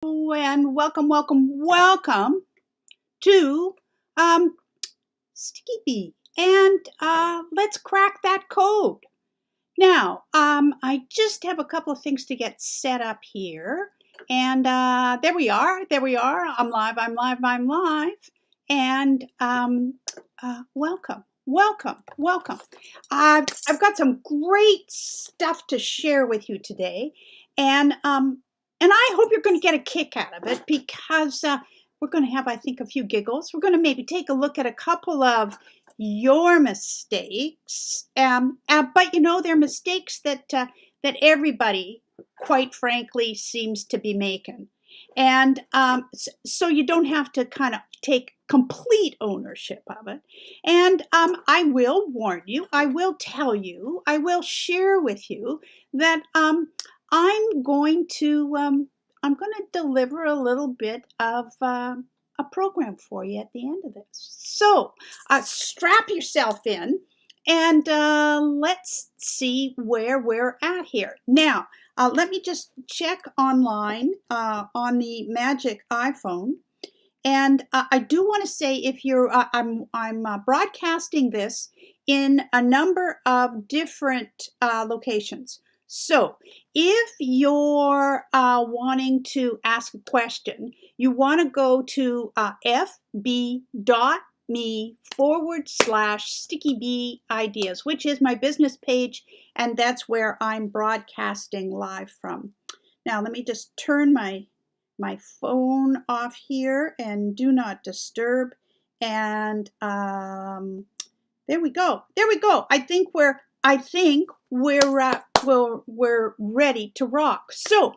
And welcome to Sticky Bee. And let's crack that code. Now, I just have a couple of things to get set up here. And there we are. I'm live. And welcome. I've got some great stuff to share with you today. And I hope you're going to get a kick out of it because we're going to have, I think, a few giggles. We're going to maybe take a look at a couple of your mistakes, but they're mistakes that everybody, quite frankly, seems to be making, and so you don't have to kind of take complete ownership of it. And I will warn you, I will tell you, I will share with you that I'm going to deliver a little bit of a program for you at the end of this. So strap yourself in and let's see where we're at here. Now, let me just check online on the Magic iPhone. And I do want to say, if you're, I'm broadcasting this in a number of different locations. So if you're wanting to ask a question, you want to go to fb.me/Sticky Bee Ideas, which is my business page, and that's where I'm broadcasting live from. Now, let me just turn my phone off here and do not disturb. And there we go. I think we're ready to rock. So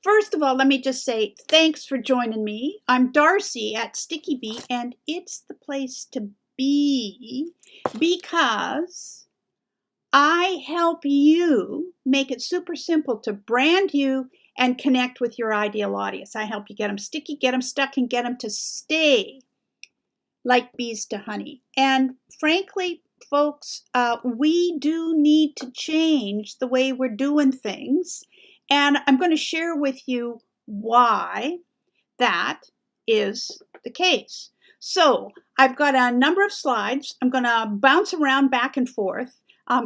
first of all, let me just say thanks for joining me. I'm Darcy at Sticky Bee, and it's the place to be because I help you make it super simple to brand you and connect with your ideal audience. I help you get them sticky, get them stuck, and get them to stay like bees to honey. And frankly, folks, we do need to change the way we're doing things. And I'm going to share with you why that is the case. So I've got a number of slides. I'm going to bounce around back and forth.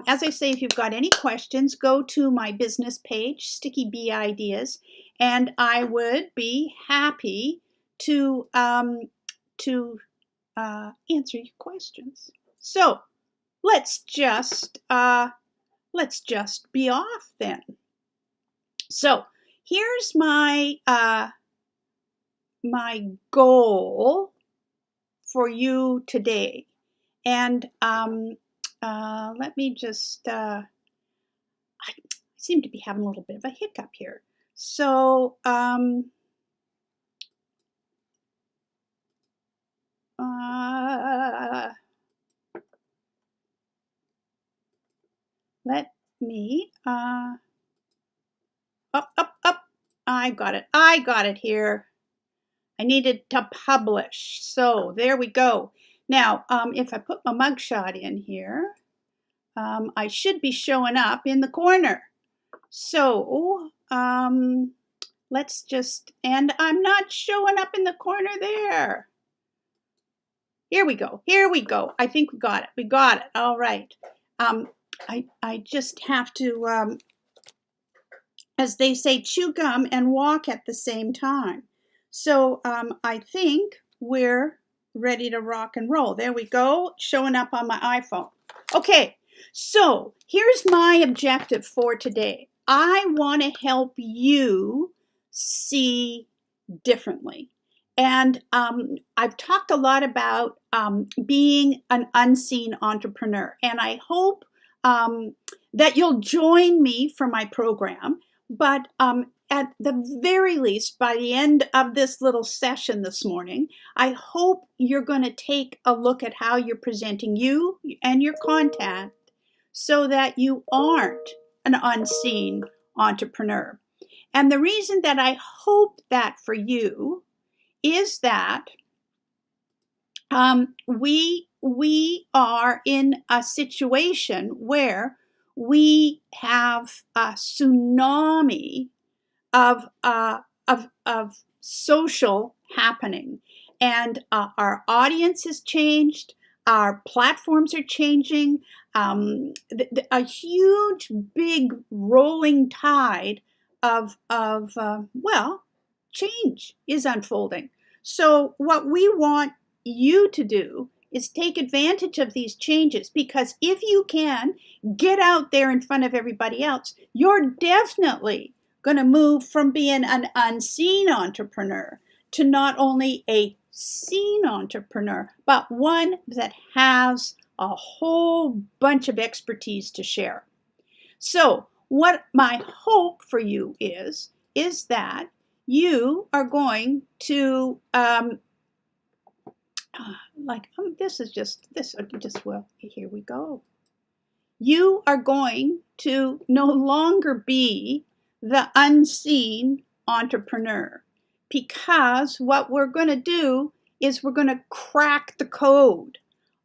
As I say, if you've got any questions, go to my business page, Sticky Bee Ideas, and I would be happy to answer your questions. So let's just be off then. So here's my my goal for you today, and let me just, I seem to be having a little bit of a hiccup here. So, let me, up. I got it here. I needed to publish. So there we go. Now, if I put my mugshot in here, I should be showing up in the corner. So let's just, and I'm not showing up in the corner there. Here we go. I think we got it. All right. I just have to, as they say, chew gum and walk at the same time. So I think we're ready to rock and roll. There we go, showing up on my iPhone. Okay, so here's my objective for today. I want to help you see differently. And I've talked a lot about being an unseen entrepreneur. And I hope that you'll join me for my program. But at the very least, by the end of this little session this morning, I hope you're going to take a look at how you're presenting you and your content so that you aren't an unseen entrepreneur. And the reason that I hope that for you is that we are in a situation where we have a tsunami of social happening. And our audience has changed. Our platforms are changing. A huge, big rolling tide of well, change is unfolding. So what we want you to do is take advantage of these changes, because if you can get out there in front of everybody else, you're definitely going to move from being an unseen entrepreneur to not only a seen entrepreneur, but one that has a whole bunch of expertise to share. So what my hope for you is that you are going to here we go. You are going to no longer be the unseen entrepreneur, because what we're going to do is we're going to crack the code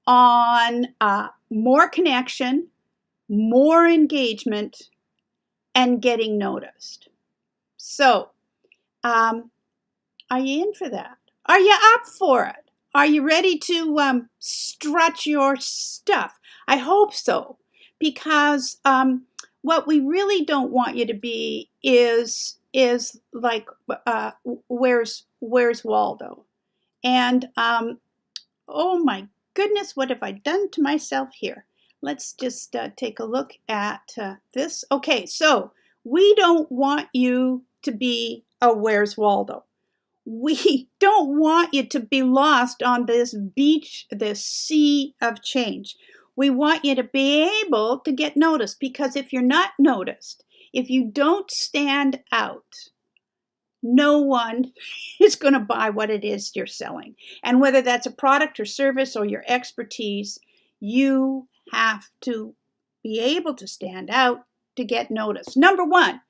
on more connection, more engagement, and getting noticed. So, are you in for that? Are you up for it? Are you ready to strut your stuff? I hope so, because what we really don't want you to be is like where's Waldo? And oh my goodness, what have I done to myself here? Let's just take a look at this. Okay, so we don't want you to be a Where's Waldo. We don't want you to be lost on this beach, this sea of change. We want you to be able to get noticed, because if you're not noticed, if you don't stand out, no one is going to buy what it is you're selling. And whether that's a product or service or your expertise, you have to be able to stand out to get noticed. Number one,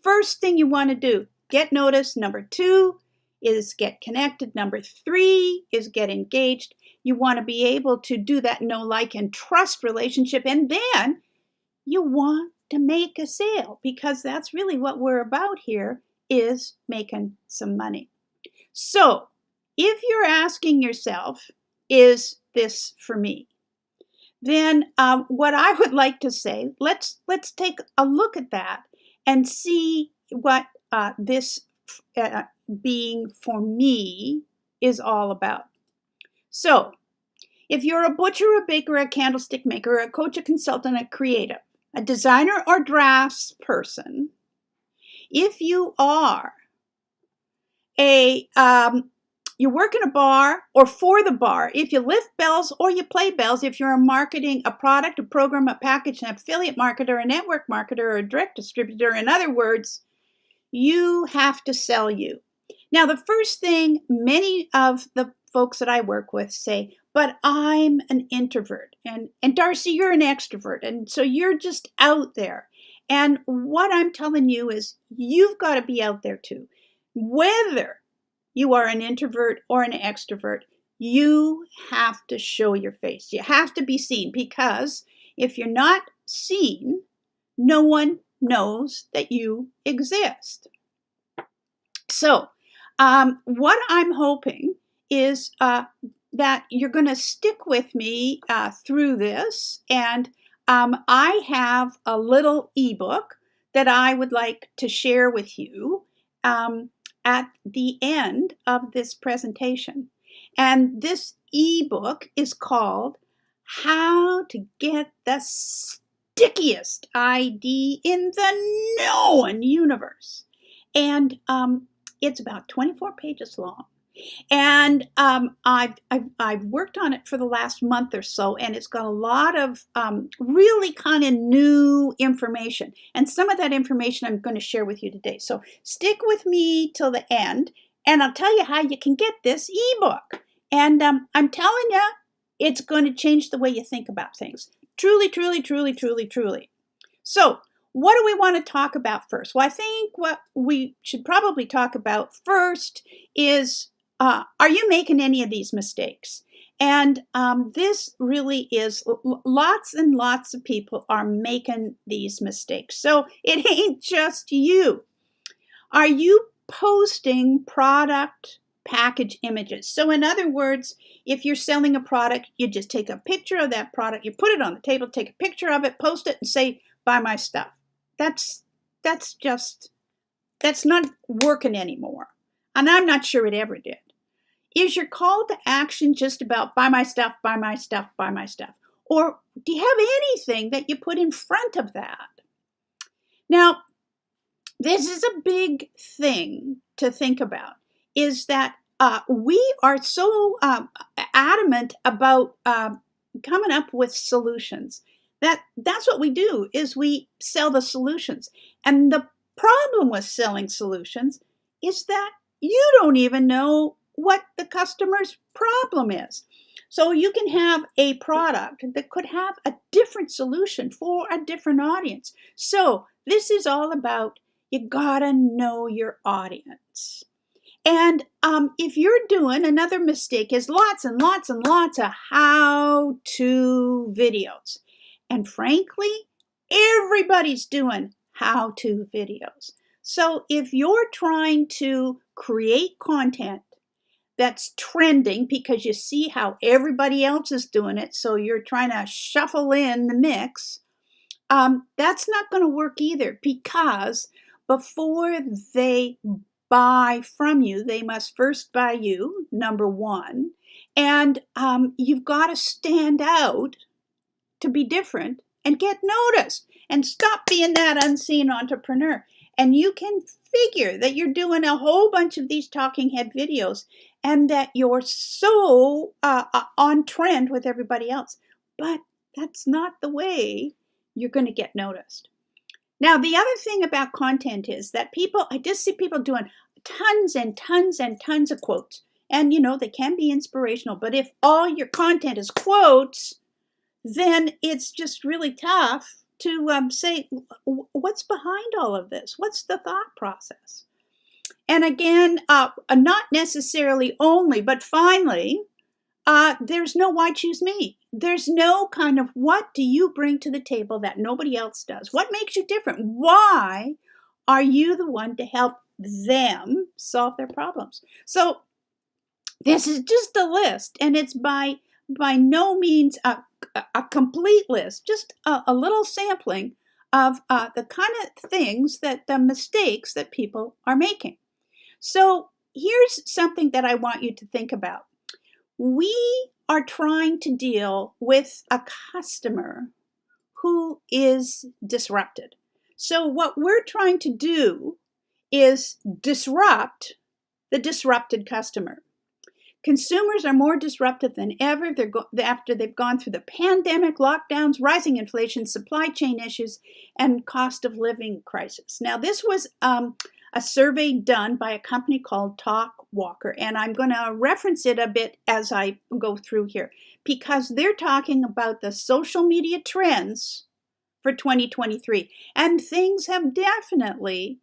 first thing you want to do, get noticed. Number two is get connected. Number three is get engaged. You want to be able to do that know, like, and trust relationship. And then you want to make a sale, because that's really what we're about here, is making some money. So if you're asking yourself, is this for me? Then what I would like to say, let's take a look at that and see what this being for me is all about. So if you're a butcher, a baker, a candlestick maker, a coach, a consultant, a creative, a designer or drafts person, if you are you work in a bar or for the bar, if you lift bells or you play bells, if you're marketing a product, a program, a package, an affiliate marketer, a network marketer, or a direct distributor, in other words, you have to sell you. Now, the first thing many of the folks that I work with say, but I'm an introvert. And Darcy, you're an extrovert. And so you're just out there. And what I'm telling you is you've got to be out there too. Whether you are an introvert or an extrovert, you have to show your face. You have to be seen, because if you're not seen, no one knows that you exist. So what I'm hoping is that you're going to stick with me through this. And I have a little ebook that I would like to share with you at the end of this presentation. And this ebook is called How to Get the Stickiest ID in the Known Universe. And it's about 24 pages long. And I've worked on it for the last month or so, and it's got a lot of really kind of new information. And some of that information I'm going to share with you today. So stick with me till the end, and I'll tell you how you can get this ebook. And I'm telling you, it's going to change the way you think about things. Truly, truly, truly, truly, truly. So what do we want to talk about first? Well, I think what we should probably talk about first is, are you making any of these mistakes? And this really is, lots and lots of people are making these mistakes. So it ain't just you. Are you posting product package images. So in other words, if you're selling a product, you just take a picture of that product, you put it on the table, take a picture of it, post it, and say, buy my stuff. That's not working anymore. And I'm not sure it ever did. Is your call to action just about buy my stuff, buy my stuff, buy my stuff? Or do you have anything that you put in front of that? Now, this is a big thing to think about, is that we are so adamant about coming up with solutions. That's what we do, is we sell the solutions. And the problem with selling solutions is that you don't even know what the customer's problem is. So you can have a product that could have a different solution for a different audience. So this is all about, you gotta know your audience. And if you're doing, another mistake is lots and lots and lots of how-to videos. And frankly, everybody's doing how-to videos. So if you're trying to create content that's trending because you see how everybody else is doing it, so you're trying to shuffle in the mix, that's not going to work either, because before they buy from you, they must first buy you, number one, and you've got to stand out to be different and get noticed and stop being that unseen entrepreneur. And you can figure that you're doing a whole bunch of these talking head videos and that you're so on trend with everybody else. But that's not the way you're going to get noticed. Now, the other thing about content is that I just see people doing tons and tons and tons of quotes. And, they can be inspirational. But if all your content is quotes, then it's just really tough to say, what's behind all of this? What's the thought process? And again, not necessarily only, but finally, there's no why choose me. There's no kind of what do you bring to the table that nobody else does? What makes you different? Why are you the one to help them solve their problems? So this is just a list, and it's by no means a complete list, just a little sampling of the kind of things, the mistakes that people are making. So here's something that I want you to think about. We are trying to deal with a customer who is disrupted. So what we're trying to do is disrupt the disrupted customer. Consumers are more disruptive than ever after they've gone through the pandemic, lockdowns, rising inflation, supply chain issues, and cost of living crisis. Now, this was a survey done by a company called TalkWalker, and I'm going to reference it a bit as I go through here, because they're talking about the social media trends for 2023, and things have definitely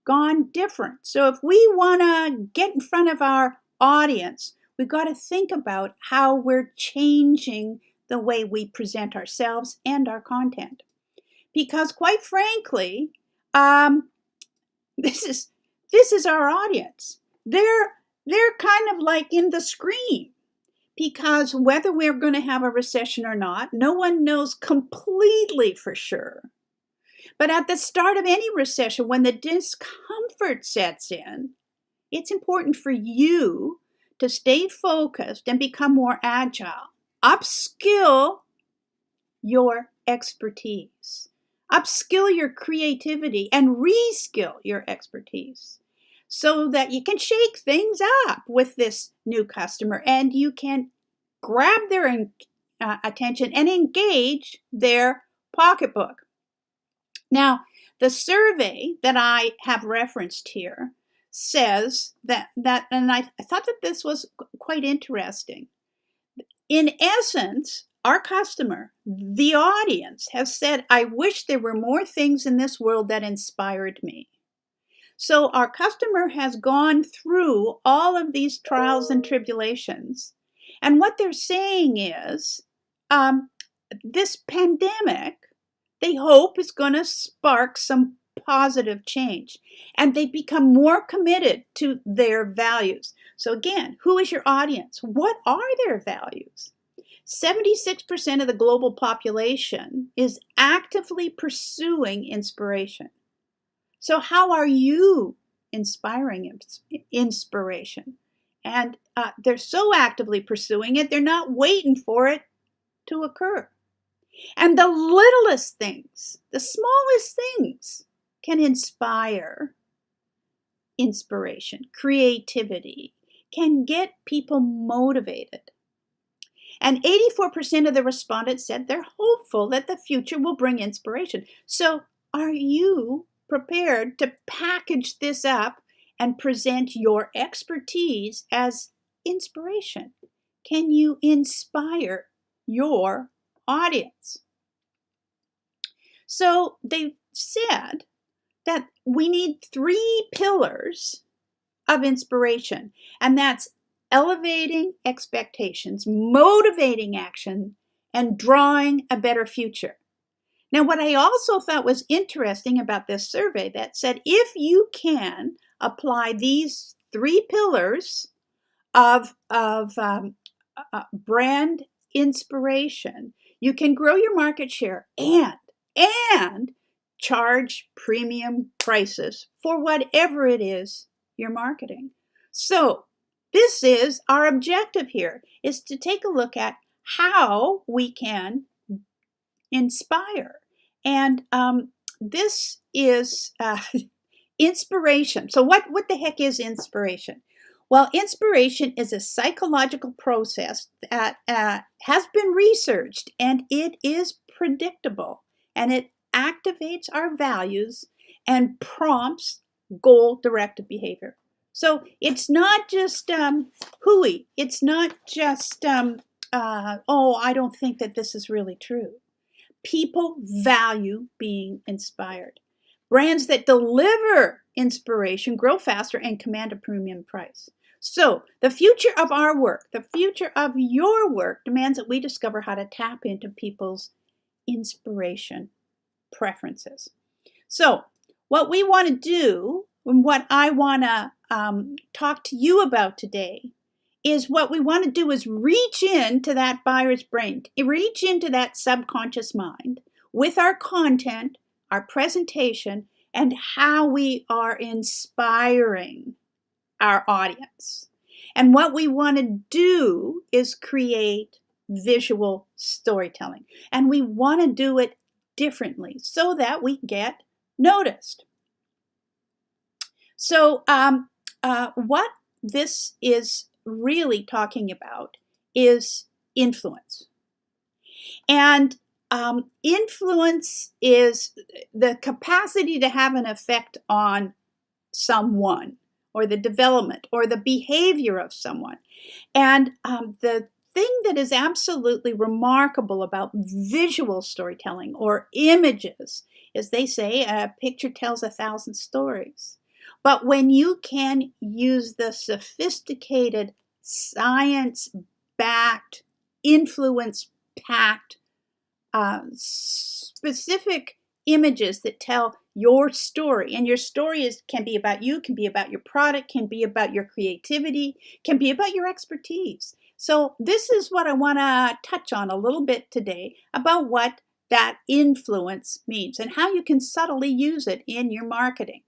gone different. So if we want to get in front of our audience, we've got to think about how we're changing the way we present ourselves and our content. Because quite frankly, this is our audience. They're kind of like in the screen, because whether we're going to have a recession or not, no one knows completely for sure. But at the start of any recession, when the discomfort sets in, it's important for you to stay focused and become more agile. Upskill your expertise. Upskill your creativity and reskill your expertise so that you can shake things up with this new customer and you can grab their attention and engage their pocketbook. Now, the survey that I have referenced here says that and I thought that this was quite interesting. In essence, our customer, the audience, has said, I wish there were more things in this world that inspired me. So our customer has gone through all of these trials and tribulations. And what they're saying is, this pandemic, they hope, is going to spark some positive change, and they become more committed to their values. So again, who is your audience? What are their values? 76% of the global population is actively pursuing inspiration. So how are you inspiring inspiration? And they're so actively pursuing it, they're not waiting for it to occur. And the littlest things, the smallest things, can inspire inspiration, creativity, can get people motivated. And 84% of the respondents said they're hopeful that the future will bring inspiration. So are you prepared to package this up and present your expertise as inspiration? Can you inspire your audience? So they said that we need 3 pillars of inspiration, and that's elevating expectations, motivating action, and drawing a better future. Now, what I also thought was interesting about this survey that said if you can apply these 3 pillars of brand inspiration, you can grow your market share and charge premium prices for whatever it is you're marketing. So this is our objective here, is to take a look at how we can inspire. And this is inspiration. So what the heck is inspiration? Well, inspiration is a psychological process that has been researched, and it is predictable, and it activates our values and prompts goal-directed behavior. So it's not just hooey. It's not just, oh, I don't think that this is really true. People value being inspired. Brands that deliver inspiration grow faster and command a premium price. So the future of our work, the future of your work, demands that we discover how to tap into people's inspiration preferences. So what we want to do, and what I want to talk to you about today, is what we want to do is reach into that buyer's brain, reach into that subconscious mind with our content, our presentation, and how we are inspiring our audience. And what we want to do is create visual storytelling. And we want to do it differently so that we get noticed. So what this is really talking about is influence. And influence is the capacity to have an effect on someone, or the development, or the behavior of someone. And the thing that is absolutely remarkable about visual storytelling, or images, is they say a picture tells 1,000 stories. But when you can use the sophisticated, science-backed, influence-packed, specific images that tell your story, and your story can be about you, can be about your product, can be about your creativity, can be about your expertise. So this is what I want to touch on a little bit today, about what that influence means and how you can subtly use it in your marketing.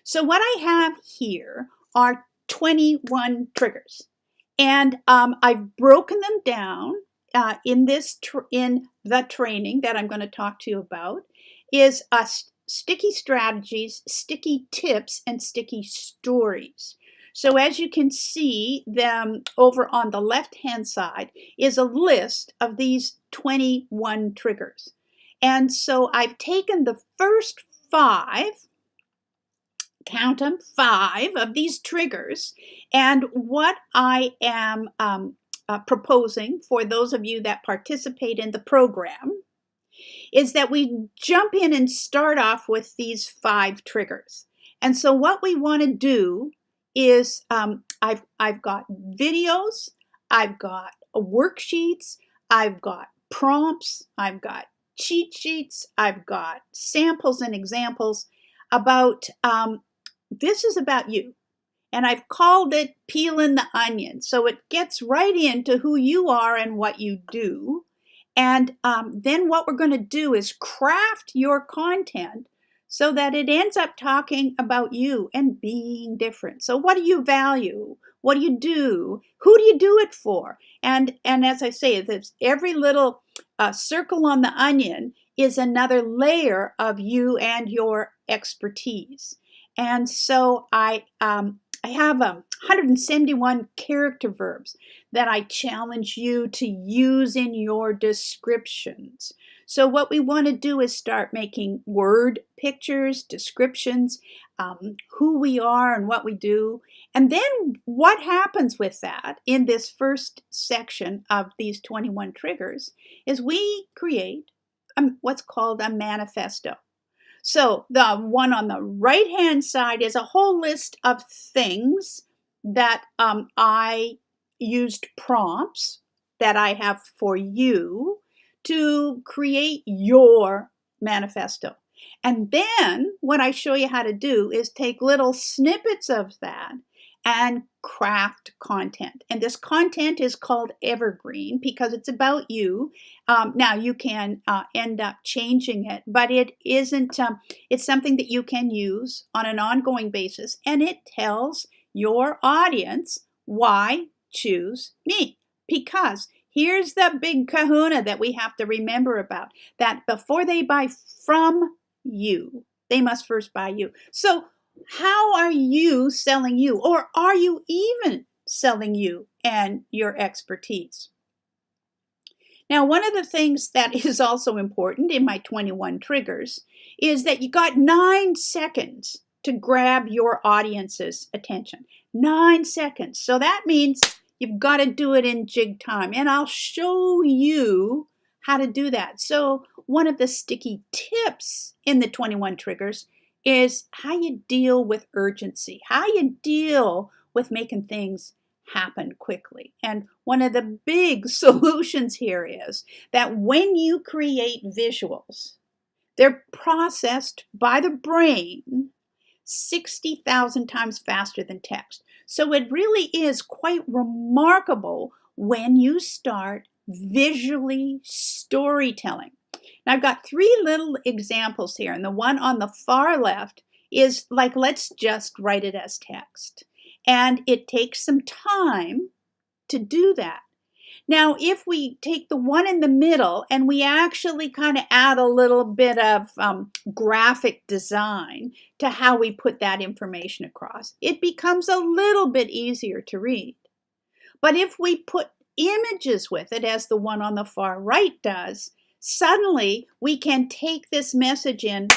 So what I have here are 21 triggers, and I've broken them down in the training that I'm going to talk to you about, is sticky strategies, sticky tips, and sticky stories. So as you can see them over on the left-hand side is a list of these 21 triggers. And so I've taken the first 5, count them, 5 of these triggers, and what I am proposing for those of you that participate in the program is that we jump in and start off with these 5 triggers. And so what we want to do is I've got videos, I've got worksheets, I've got prompts, I've got cheat sheets, I've got samples and examples. about, this is about you. And I've called it peeling the onion. So it gets right into who you are and what you do. And then what we're going to do is craft your content so that it ends up talking about you and being different. So what do you value? What do you do? Who do you do it for? And as I say, every little circle on the onion is another layer of you and your expertise. And so I have 171 character verbs that I challenge you to use in your descriptions. So what we want to do is start making word pictures, descriptions, who we are and what we do. And then what happens with that in this first section of these 21 triggers is we create what's called a manifesto. So the one on the right-hand side is a whole list of things that I used prompts that I have for you to create your manifesto. And then what I show you how to do is take little snippets of that and craft content. And this content is called evergreen because it's about you. Now you can end up changing it, but it isn't, it's something that you can use on an ongoing basis, and it tells your audience why choose me. Because here's the big kahuna that we have to remember about, that before they buy from you, they must first buy you. So how are you selling you? Or are you even selling you and your expertise? Now, one of the things that is also important in my 21 triggers is that you got 9 seconds to grab your audience's attention. 9 seconds. So that means you've got to do it in jig time. And I'll show you how to do that. So one of the sticky tips in the 21 triggers is how you deal with urgency, how you deal with making things happen quickly. And one of the big solutions here is that when you create visuals, they're processed by the brain 60,000 times faster than text. So it really is quite remarkable when you start visually storytelling. Now I've got 3 little examples here, and the one on the far left is like, let's just write it as text. And it takes some time to do that. Now, if we take the one in the middle and we actually kind of add a little bit of graphic design to how we put that information across, it becomes a little bit easier to read. But if we put images with it, as the one on the far right does, suddenly we can take this message in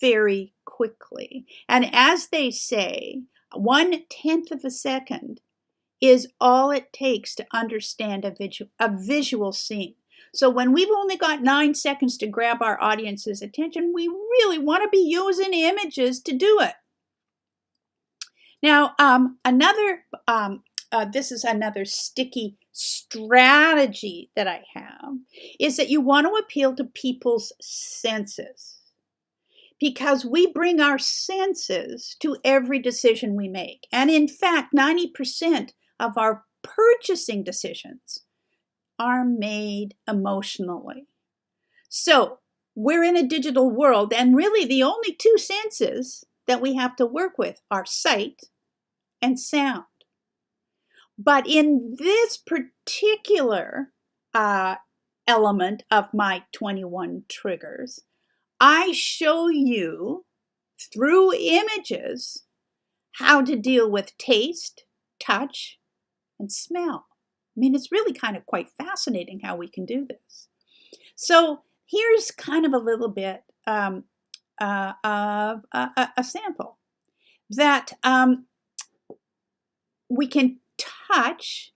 very quickly. And as they say, 1/10 of a second is all it takes to understand a visual scene. So when we've only got 9 seconds to grab our audience's attention, we really want to be using images to do it. Now, this is another sticky strategy that I have, is that you want to appeal to people's senses. Because we bring our senses to every decision we make. And in fact, 90% of our purchasing decisions are made emotionally. So we're in a digital world, and really the only 2 senses that we have to work with are sight and sound. But in this particular element of my 21 triggers, I show you through images how to deal with taste, touch, and smell. I mean, it's really kind of quite fascinating how we can do this. So here's kind of a little bit of a sample that we can touch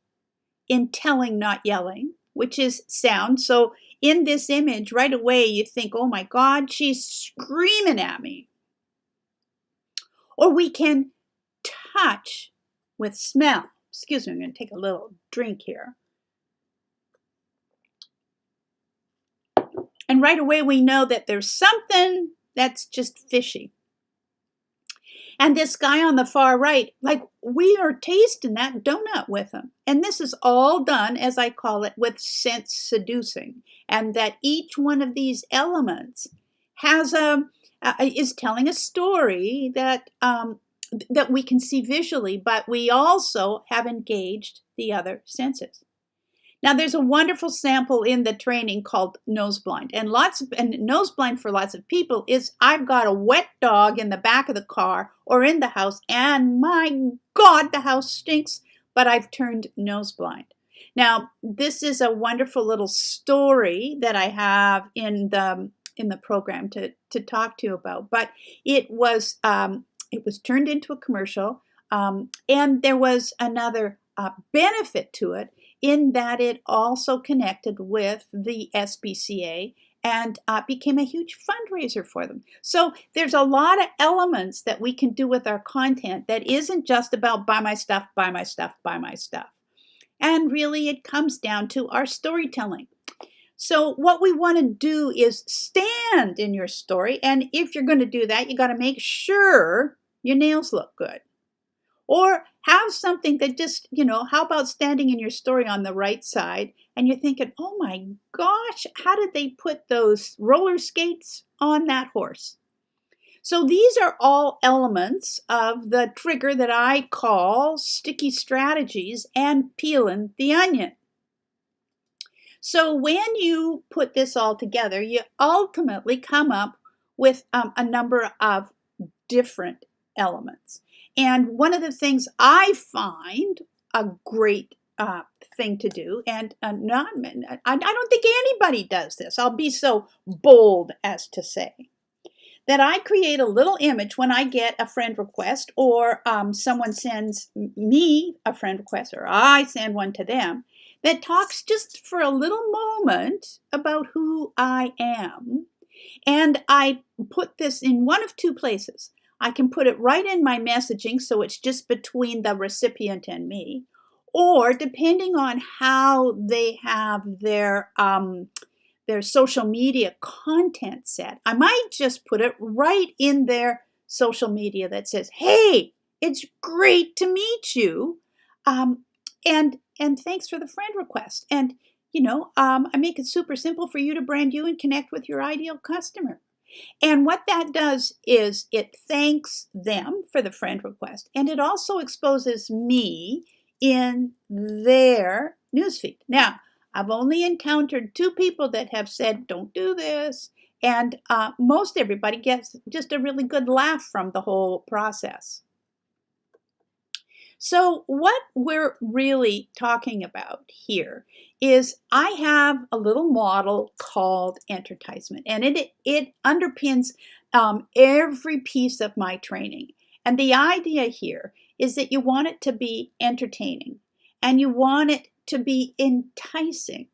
in telling, not yelling, which is sound. So in this image, right away, you think, oh my God, she's screaming at me. Or we can touch with smell. Excuse me, I'm going to take a little drink here. And right away, we know that there's something that's just fishy. And this guy on the far right, like, we are tasting that donut with him. And this is all done, as I call it, with sense seducing. And that each one of these elements has is telling a story that that we can see visually, but we also have engaged the other senses. Now, there's a wonderful sample in the training called nose blind, and nose blind for lots of people is I've got a wet dog in the back of the car or in the house, and my God, the house stinks, but I've turned nose blind. Now, this is a wonderful little story that I have in the program to talk to you about, but it was turned into a commercial, and there was another benefit to it, in that it also connected with the SPCA and became a huge fundraiser for them. So there's a lot of elements that we can do with our content that isn't just about buy my stuff, buy my stuff, buy my stuff. And really it comes down to our storytelling. So what we want to do is stand in your story, and if you're going to do that, you got to make sure your nails look good. Or have something that just, how about standing in your story on the right side and you're thinking, oh my gosh, how did they put those roller skates on that horse? So these are all elements of the trigger that I call sticky strategies and peeling the onion. So when you put this all together, you ultimately come up with a number of different elements. And one of the things I find a great thing to do, and I don't think anybody does this, I'll be so bold as to say, that I create a little image when I get a friend request, or someone sends me a friend request, or I send one to them, that talks just for a little moment about who I am. And I put this in one of two places. I can put it right in my messaging, so it's just between the recipient and me, or depending on how they have their social media content set, I might just put it right in their social media that says, hey, it's great to meet you, and thanks for the friend request. And I make it super simple for you to brand you and connect with your ideal customer. And what that does is it thanks them for the friend request, and it also exposes me in their newsfeed. Now, I've only encountered 2 people that have said, don't do this, and most everybody gets just a really good laugh from the whole process. So what we're really talking about here is I have a little model called entertisement, and it underpins every piece of my training. And the idea here is that you want it to be entertaining, and you want it to be enticing,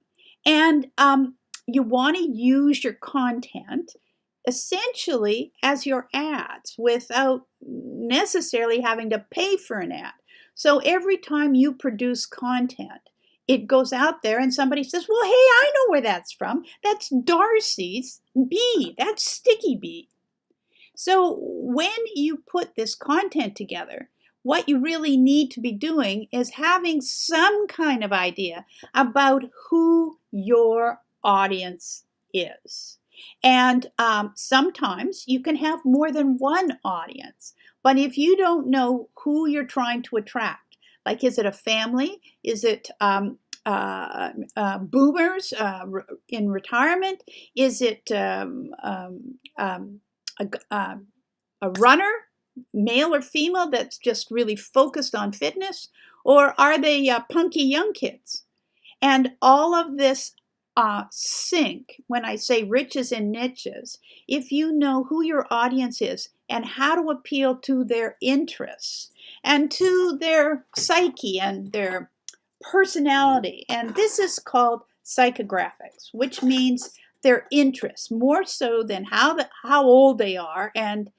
and you want to use your content essentially as your ads without necessarily having to pay for an ad. So every time you produce content, it goes out there and somebody says, well, hey, I know where that's from. That's Darcy's bee. That's Sticky Bee. So when you put this content together, what you really need to be doing is having some kind of idea about who your audience is. And sometimes you can have more than one audience. But if you don't know who you're trying to attract, like, is it a family? Is it boomers in retirement? Is it a runner, male or female, that's just really focused on fitness? Or are they punky young kids? And all of this sync, when I say riches and niches, if you know who your audience is and how to appeal to their interests and to their psyche and their personality. And this is called psychographics, which means their interests, more so than how old they are and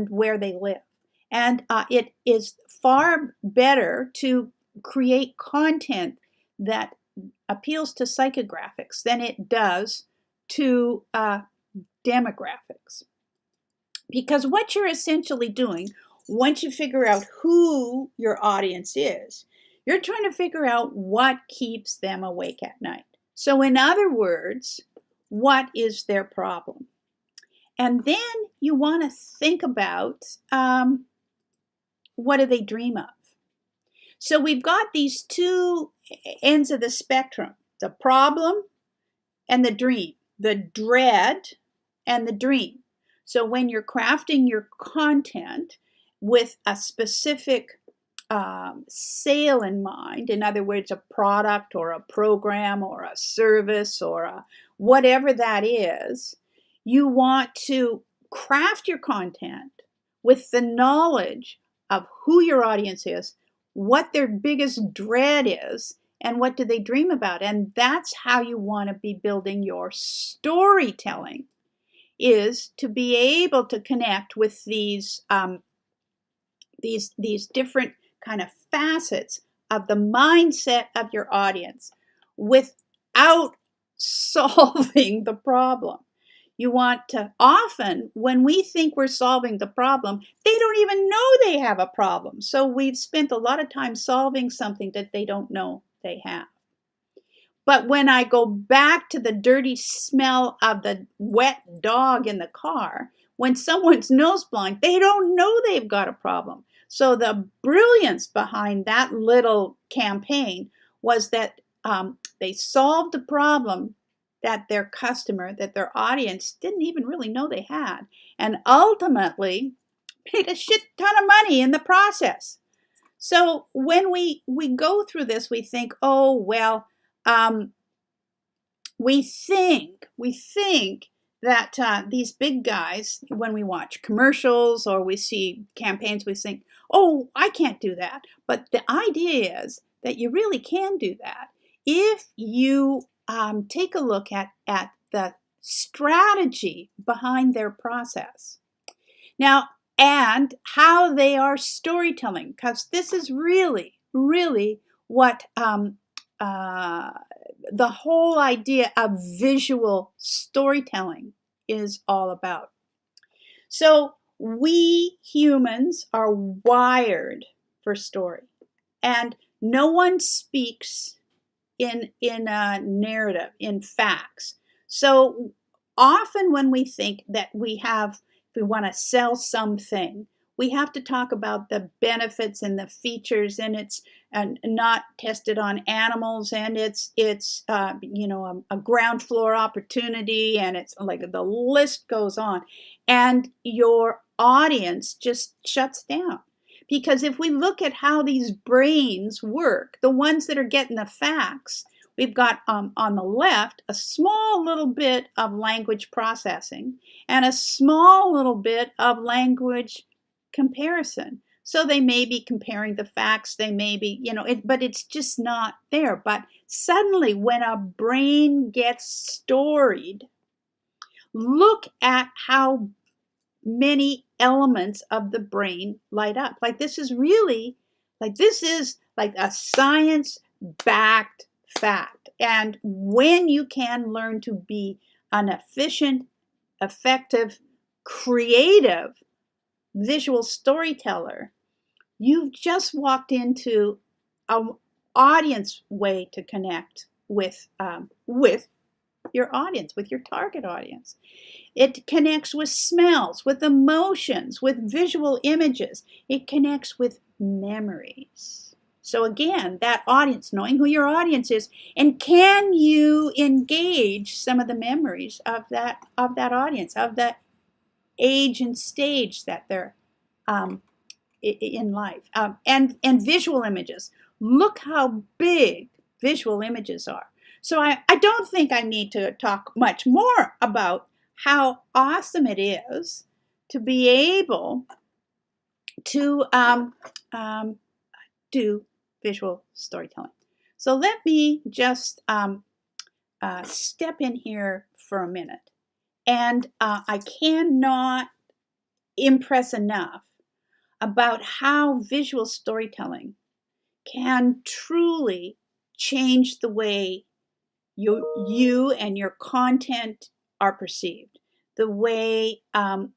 where they live. And it is far better to create content that appeals to psychographics than it does to demographics. Because what you're essentially doing once you figure out who your audience is, you're trying to figure out what keeps them awake at night. So in other words, what is their problem? And then you want to think about what do they dream of? So we've got these two ends of the spectrum, the problem and the dream, the dread and the dream. So when you're crafting your content with a specific sale in mind, in other words, a product or a program or a service or whatever that is, you want to craft your content with the knowledge of who your audience is, what their biggest dread is, and what do they dream about. And that's how you want to be building your storytelling, is to be able to connect with these different kind of facets of the mindset of your audience without solving the problem. You want to, often when we think we're solving the problem, they don't even know they have a problem. So we've spent a lot of time solving something that they don't know they have. But when I go back to the dirty smell of the wet dog in the car, when someone's nose blind, they don't know they've got a problem. So the brilliance behind that little campaign was that they solved the problem that their customer, that their audience didn't even really know they had, and ultimately paid a shit ton of money in the process. So when we go through this, we think, oh, well, we think that these big guys, when we watch commercials or we see campaigns, we think, oh, I can't do that. But the idea is that you really can do that if you take a look at the strategy behind their process. Now, and how they are storytelling, because this is really, really what the whole idea of visual storytelling is all about. So we humans are wired for story, and no one speaks in a narrative, in facts. So often when we think that if we want to sell something, we have to talk about the benefits and the features, and it's not tested on animals, and it's a ground floor opportunity, and it's like the list goes on, and your audience just shuts down. Because if we look at how these brains work, the ones that are getting the facts, we've got on the left a small little bit of language processing and a small little bit of language comparison. So they may be comparing the facts, they may be, but it's just not there. But suddenly when a brain gets storied, look at how many elements of the brain light up. This is like a science-backed fact. And when you can learn to be an efficient, effective, creative visual storyteller, you've just walked into an audience way to connect with your audience, with your target audience. It connects with smells, with emotions, with visual images. It connects with memories. So again, that audience, knowing who your audience is, and can you engage some of the memories of that audience, of the age and stage that they're in life, and visual images. Look how big visual images are. So I don't think I need to talk much more about how awesome it is to be able to do visual storytelling. So let me just step in here for a minute. And I cannot impress enough about how visual storytelling can truly change the way you and your content are perceived, the way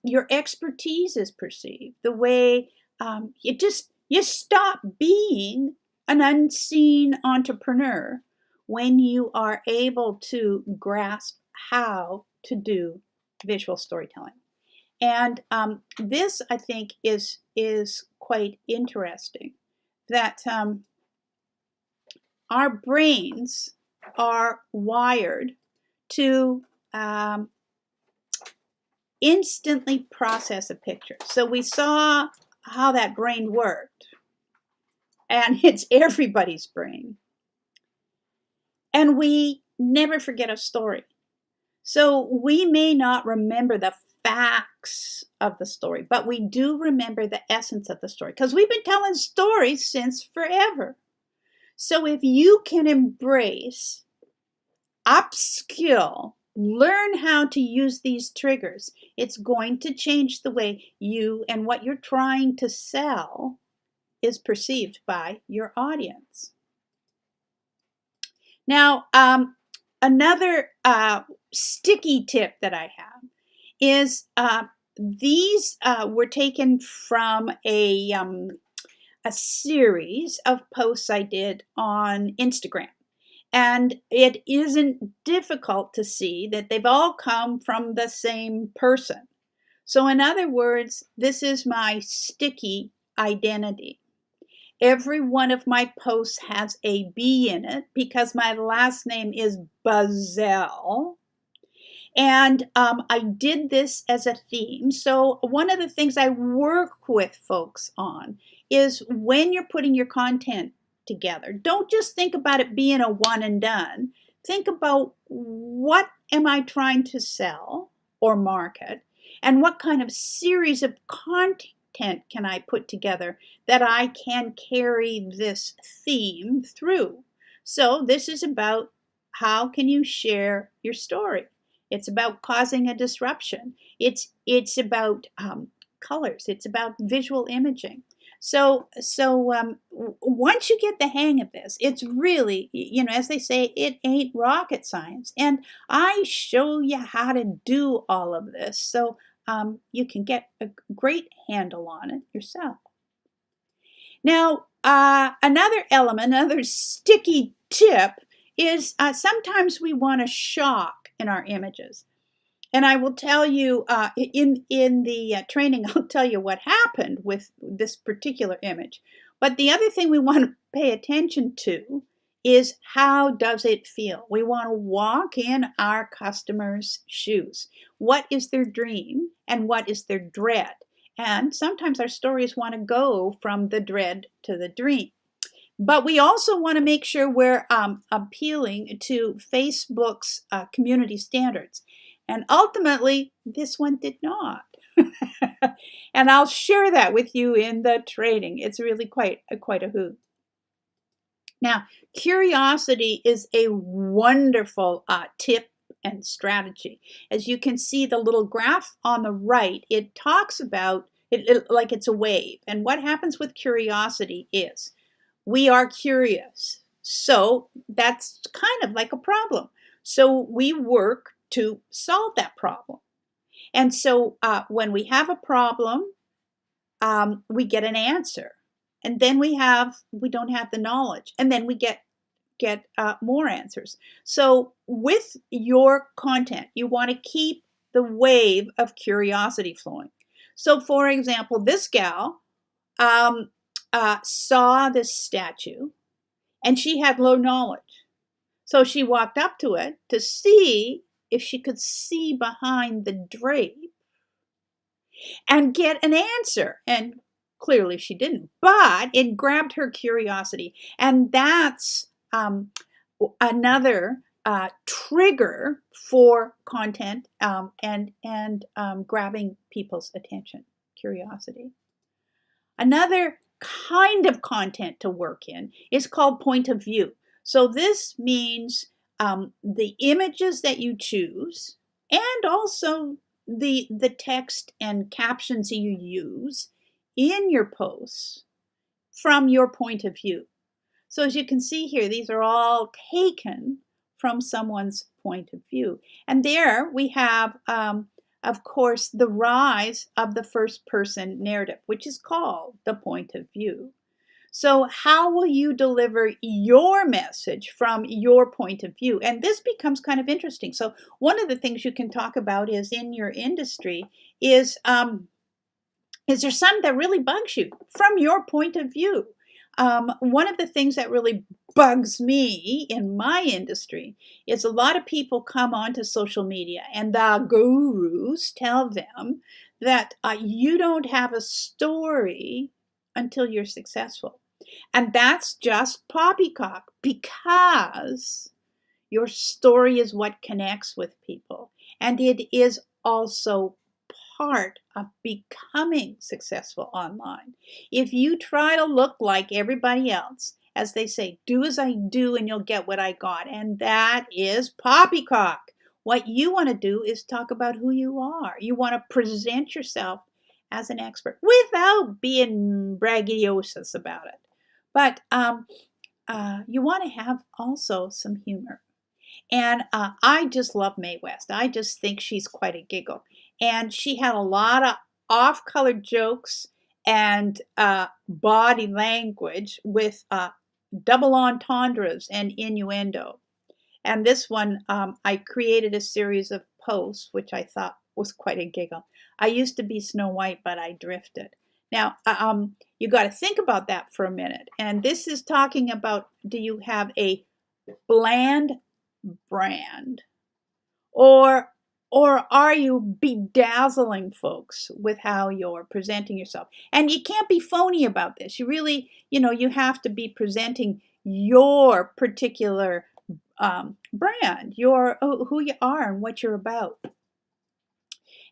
your expertise is perceived, the way you stop being an unseen entrepreneur when you are able to grasp how to do visual storytelling. And this, I think, is quite interesting. That our brains are wired to instantly process a picture. So we saw how that brain worked, and it's everybody's brain. And we never forget a story. So we may not remember the facts of the story, but we do remember the essence of the story because we've been telling stories since forever. So if you can embrace, upskill, learn how to use these triggers, it's going to change the way you and what you're trying to sell is perceived by your audience. Now, another sticky tip that I have is these were taken from a series of posts I did on Instagram. And it isn't difficult to see that they've all come from the same person. So in other words, this is my sticky identity. Every one of my posts has a B in it because my last name is Bazell. And I did this as a theme. So one of the things I work with folks on is when you're putting your content together, don't just think about it being a one and done. Think about, what am I trying to sell or market, and what kind of series of content can I put together that I can carry this theme through. So this is about, how can you share your story? It's about causing a disruption. It's about colors. It's about visual imaging. So once you get the hang of this, it's really, as they say, it ain't rocket science. And I show you how to do all of this so you can get a great handle on it yourself. Now, another sticky tip is sometimes we want to shock in our images. And I will tell you, in the training, I'll tell you what happened with this particular image. But the other thing we want to pay attention to is, how does it feel? We want to walk in our customers' shoes. What is their dream and what is their dread? And sometimes our stories want to go from the dread to the dream. But we also want to make sure we're appealing to Facebook's community standards. And ultimately, this one did not. And I'll share that with you in the training. It's really quite a hoot. Now, curiosity is a wonderful tip and strategy. As you can see, the little graph on the right, it talks about it like it's a wave. And what happens with curiosity is, we are curious. So that's kind of like a problem. So we work to solve that problem. And so when we have a problem, we get an answer. And then we don't have the knowledge. And then we get more answers. So with your content, you want to keep the wave of curiosity flowing. So for example, this gal saw this statue and she had low knowledge. So she walked up to it to see if she could see behind the drape and get an answer. And clearly she didn't, but it grabbed her curiosity. And that's another trigger for content and grabbing people's attention, curiosity. Another kind of content to work in is called point of view. So this means the images that you choose, and also the text and captions you use in your posts from your point of view. So as you can see here, these are all taken from someone's point of view. And there we have of course, the rise of the first person narrative, which is called the point of view. So how will you deliver your message from your point of view? And this becomes kind of interesting. So one of the things you can talk about is in your industry is there something that really bugs you from your point of view? One of the things that really bugs me in my industry is a lot of people come onto social media and the gurus tell them that you don't have a story until you're successful. And that's just poppycock, because your story is what connects with people. And it is also part of becoming successful online. If you try to look like everybody else, as they say, do as I do and you'll get what I got. And that is poppycock. What you want to do is talk about who you are. You want to present yourself as an expert without being braggadocious about it. But you want to have also some humor. And I just love Mae West. I just think she's quite a giggle. And she had a lot of off-color jokes and body language with double entendres and innuendo. And this one, I created a series of posts, which I thought was quite a giggle. I used to be Snow White, but I drifted. Now, you got to think about that for a minute. And this is talking about, do you have a bland brand, or are you bedazzling folks with how you're presenting yourself? And you can't be phony about this. You really, you have to be presenting your particular brand, who you are and what you're about.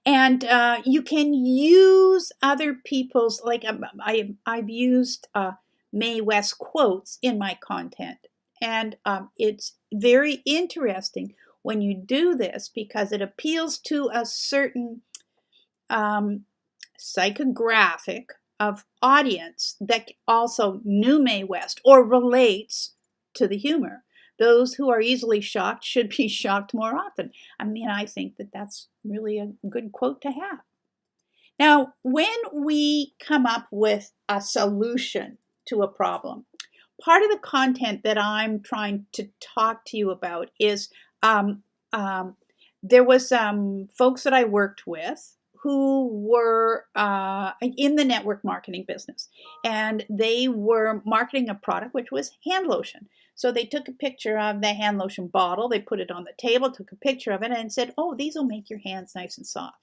And you can use other people's, like I've used Mae West quotes in my content. And it's very interesting when you do this, because it appeals to a certain psychographic of audience that also knew Mae West or relates to the humor. Those who are easily shocked should be shocked more often. I mean, I think that that's really a good quote to have. Now, when we come up with a solution to a problem, part of the content that I'm trying to talk to you about is there was folks that I worked with who were in the network marketing business, and they were marketing a product which was hand lotion. So they took a picture of the hand lotion bottle, they put it on the table, took a picture of it, and said, oh, these will make your hands nice and soft.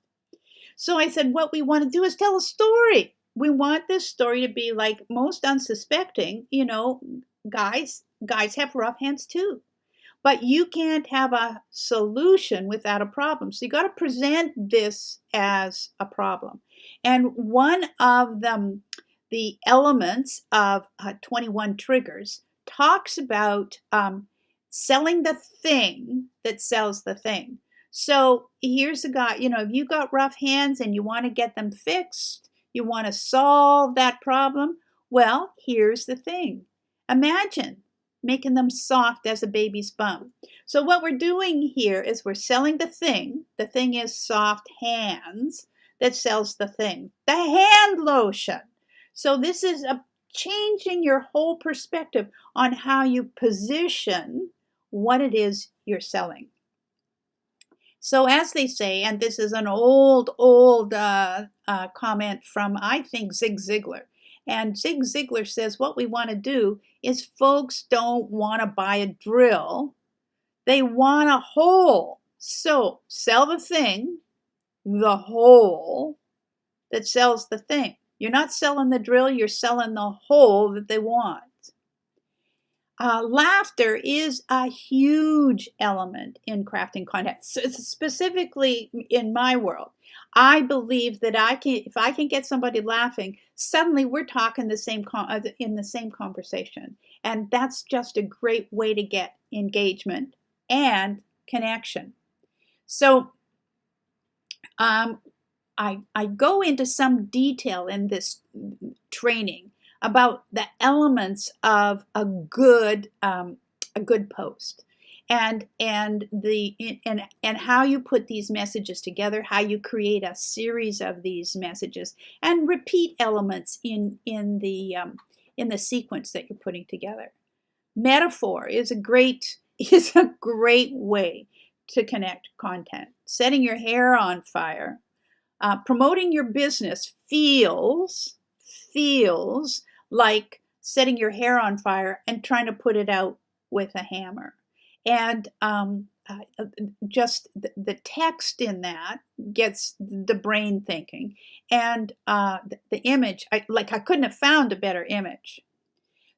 So I said, what we want to do is tell a story. We want this story to be like most unsuspecting, guys have rough hands too. But you can't have a solution without a problem. So you got to present this as a problem. And one of the elements of 21 Triggers talks about selling the thing that sells the thing. So here's a guy, if you got rough hands and you want to get them fixed, you want to solve that problem, well, here's the thing. Imagine making them soft as a baby's bum. So what we're doing here is we're selling the thing. The thing is soft hands that sells the thing. The hand lotion. So this is changing your whole perspective on how you position what it is you're selling. So as they say, and this is an old comment from, I think, Zig Ziglar. And Zig Ziglar says what we want to do is folks don't want to buy a drill. They want a hole. So sell the thing, the hole that sells the thing. You're not selling the drill, you're selling the hole that they want. Laughter is a huge element in crafting content, specifically in my world. I believe that if I can get somebody laughing, suddenly we're talking in the same conversation. And that's just a great way to get engagement and connection. So I go into some detail in this training about the elements of a good post. and how you put these messages together, how you create a series of these messages and repeat elements in the sequence that you're putting together. Metaphor is a great way to connect content. Setting your hair on fire, promoting your business feels like setting your hair on fire and trying to put it out with a hammer. And just the text in that gets the brain thinking. And the image, I couldn't have found a better image.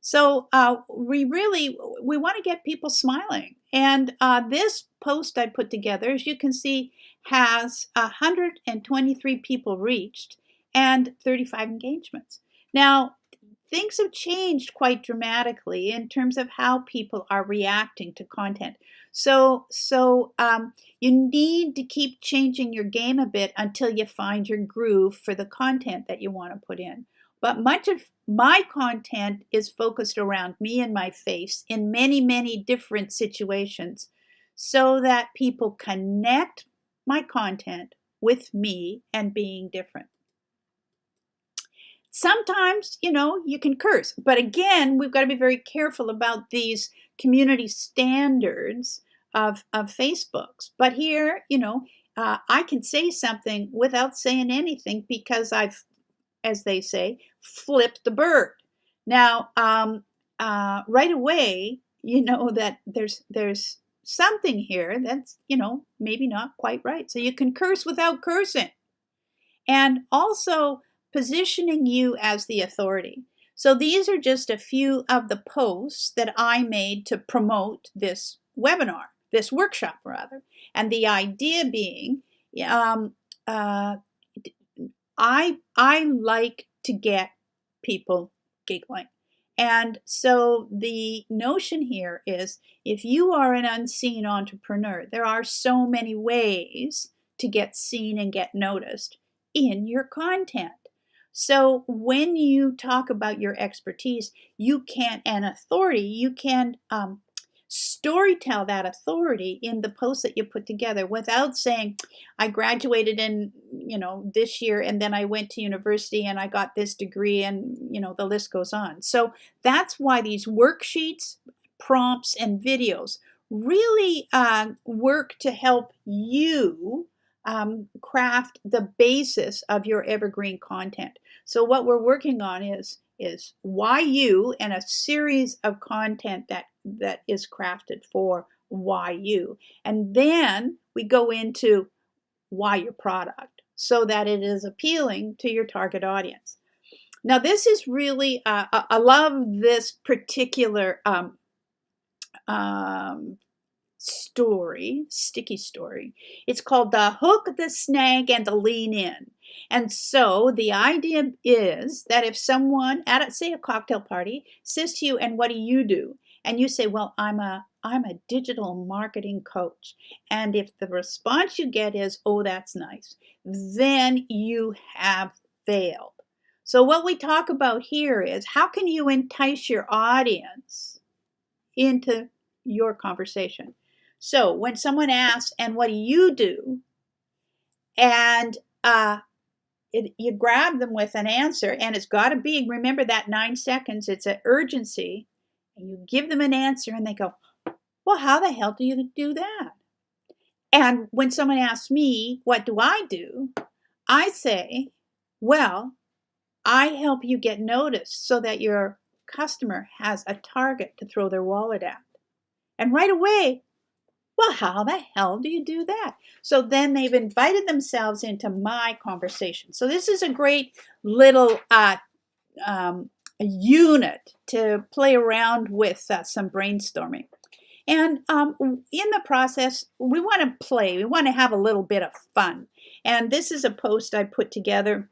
So we want to get people smiling. And this post I put together, as you can see, has 123 people reached and 35 engagements. Now, things have changed quite dramatically in terms of how people are reacting to content. So you need to keep changing your game a bit until you find your groove for the content that you want to put in. But much of my content is focused around me and my face in many, many different situations so that people connect my content with me and being different. Sometimes, you can curse, but again, we've got to be very careful about these community standards of Facebook's. But here, I can say something without saying anything because I've, as they say, flipped the bird. Now, right away, that there's something here that's, maybe not quite right. So you can curse without cursing. And also positioning you as the authority. So these are just a few of the posts that I made to promote this webinar, this workshop rather. And the idea being, I like to get people giggling. And so the notion here is, if you are an unseen entrepreneur, there are so many ways to get seen and get noticed in your content. So when you talk about your expertise, and authority, you can storytell that authority in the post that you put together without saying, I graduated in, this year, and then I went to university and I got this degree, and, the list goes on. So that's why these worksheets, prompts, and videos really work to help you craft the basis of your evergreen content. So what we're working on is why you, and a series of content that is crafted for why you. And then we go into why your product, so that it is appealing to your target audience. Now, this is really, I love this particular sticky story. It's called the hook, the snag, and the lean in. And so the idea is that if someone at, say, a cocktail party says to you, and what do you do? And you say, well, I'm a digital marketing coach. And if the response you get is, oh, that's nice, then you have failed. So what we talk about here is, how can you entice your audience into your conversation? So when someone asks, and what do you do? And you grab them with an answer, and it's got to be, remember that 9 seconds, it's an urgency, and you give them an answer, and they go, well, how the hell do you do that? And when someone asks me, what do? I say, well, I help you get noticed so that your customer has a target to throw their wallet at. And right away, well, how the hell do you do that? So then they've invited themselves into my conversation. So this is a great little unit to play around with some brainstorming. And in the process, we want to play. We want to have a little bit of fun. And this is a post I put together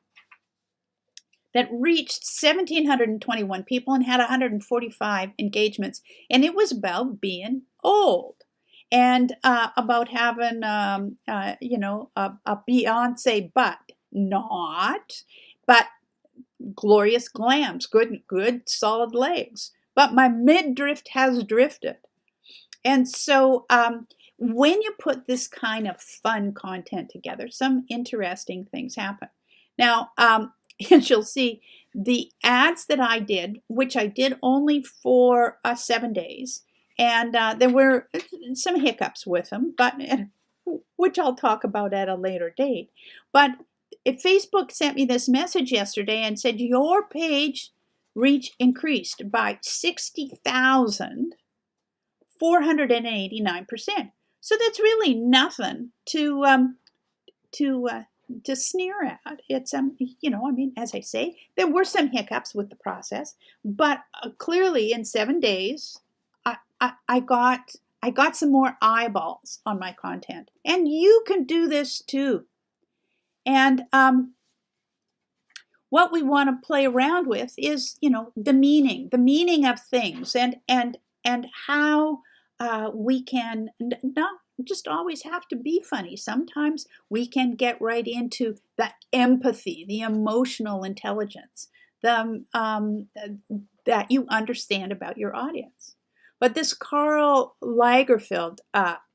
that reached 1,721 people and had 145 engagements. And it was about being old. And about having, a Beyonce butt, but glorious glams, good, solid legs. But my midriff has drifted. And so when you put this kind of fun content together, some interesting things happen. Now, as you'll see, the ads that I did, which I did only for 7 days, and there were some hiccups with them, but which I'll talk about at a later date. But Facebook sent me this message yesterday and said your page reach increased by 60,489%. So that's really nothing to sneer at. It's I mean, as I say, there were some hiccups with the process, but clearly in 7 days, I got some more eyeballs on my content, and you can do this too. And what we want to play around with is, the meaning of things, and how we can not just always have to be funny. Sometimes we can get right into the empathy, the emotional intelligence, the that you understand about your audience. But this Karl Lagerfeld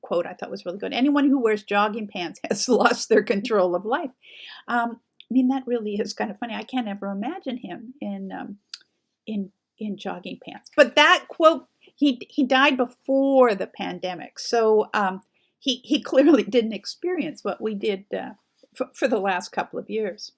quote I thought was really good. Anyone who wears jogging pants has lost their control of life. I mean, that really is kind of funny. I can't ever imagine him in jogging pants. But that quote, he died before the pandemic, so he clearly didn't experience what we did for the last couple of years.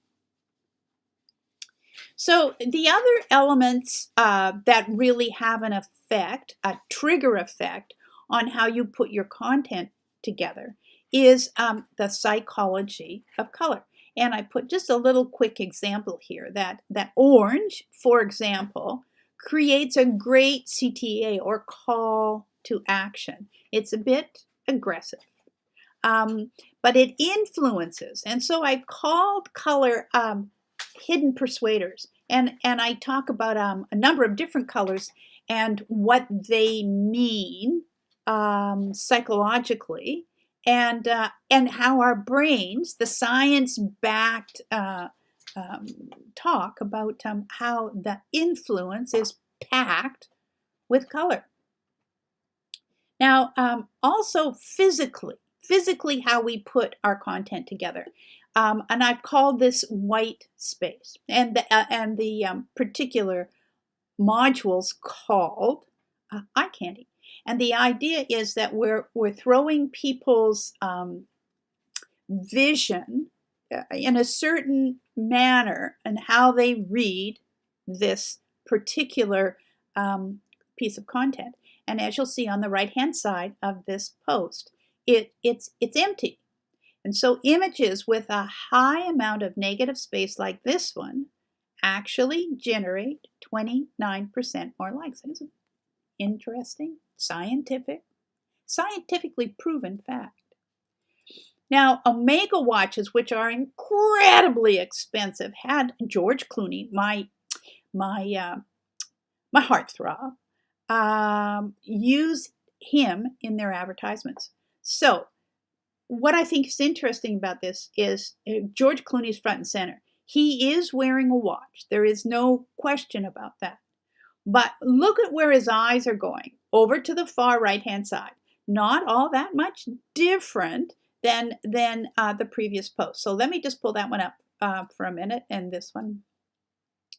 So the other elements that really have an effect, a trigger effect on how you put your content together, is the psychology of color. And I put just a little quick example here that orange, for example, creates a great CTA, or call to action. It's a bit aggressive, but it influences. And so I called color hidden persuaders. And I talk about a number of different colors and what they mean psychologically, and how our brains, the science-backed talk about how the influence is packed with color. Now, also physically how we put our content together. And I've called this white space, and the particular module's called eye candy. And the idea is that we're throwing people's vision in a certain manner and how they read this particular piece of content. And as you'll see on the right-hand side of this post, it's empty. And so images with a high amount of negative space like this one actually generate 29% more likes. That is an interesting, scientifically proven fact. Now, Omega watches, which are incredibly expensive, had George Clooney, my heartthrob, use him in their advertisements. So what I think is interesting about this is George Clooney's front and center. He is wearing a watch. There is no question about that. But look at where his eyes are going, over to the far right-hand side. Not all that much different than the previous post. So let me just pull that one up for a minute, and this one.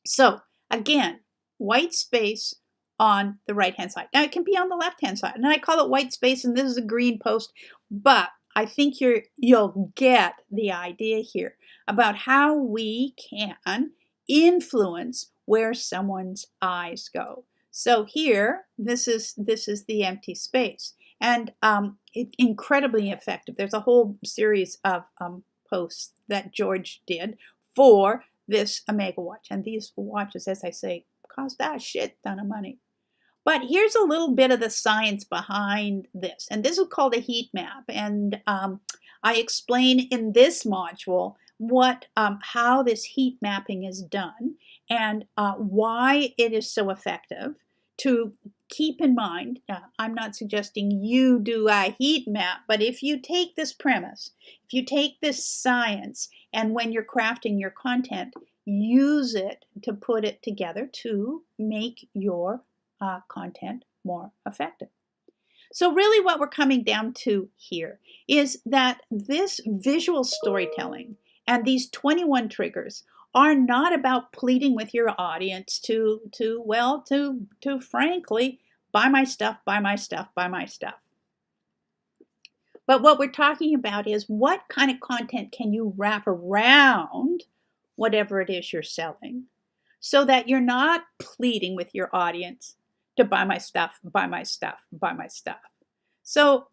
So again, white space on the right-hand side. Now it can be on the left-hand side, and I call it white space, and this is a green post, but I think you'll get the idea here about how we can influence where someone's eyes go. So here, this is the empty space, and it's incredibly effective. There's a whole series of posts that George did for this Omega watch, and these watches, as I say, cost a shit ton of money. But here's a little bit of the science behind this, and this is called a heat map, and I explain in this module how this heat mapping is done, and why it is so effective. To keep in mind, I'm not suggesting you do a heat map, but if you take this premise, if you take this science, and when you're crafting your content, use it to put it together to make your content more effective. So really what we're coming down to here is that this visual storytelling and these 21 triggers are not about pleading with your audience to frankly buy my stuff, buy my stuff, buy my stuff. But what we're talking about is what kind of content can you wrap around whatever it is you're selling so that you're not pleading with your audience to buy my stuff, buy my stuff, buy my stuff. So